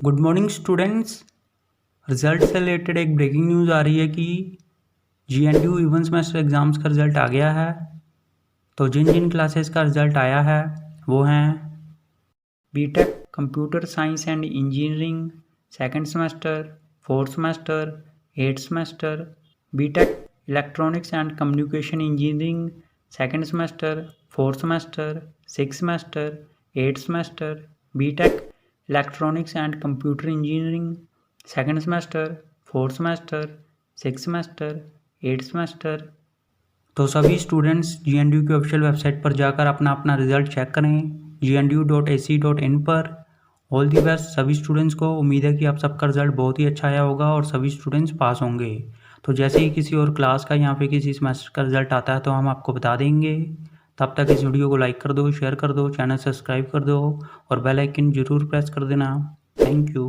Good morning students. Result से related एक breaking news आ रही है कि GNDU इवन सेमेस्टर एग्ज़ाम्स का रिज़ल्ट आ गया है। तो जिन जिन क्लासेस का रिज़ल्ट आया है वो हैं B Tech computer science and engineering second semester, fourth semester, eighth semester, B Tech electronics and communication engineering second semester, fourth semester, six semester, eighth semester, B Tech electronics and computer engineering second semester, fourth semester, six semester, eighth semester. तो सभी students GNDU की official website पर जाकर अपना अपना result check करें gnu.ac.in पर। All the best सभी स्टूडेंट्स को। उम्मीद है कि आप सबका रिजल्ट बहुत ही अच्छा आया होगा और सभी स्टूडेंट्स पास होंगे। तो जैसे ही किसी और क्लास का या फिर किसी सेमेस्टर का रिजल्ट आता है तो हम आपको बता देंगे। तब तक इस वीडियो को लाइक कर दो, शेयर कर दो, चैनल सब्सक्राइब कर दो और बेल आइकन ज़रूर प्रेस कर देना। Thank you.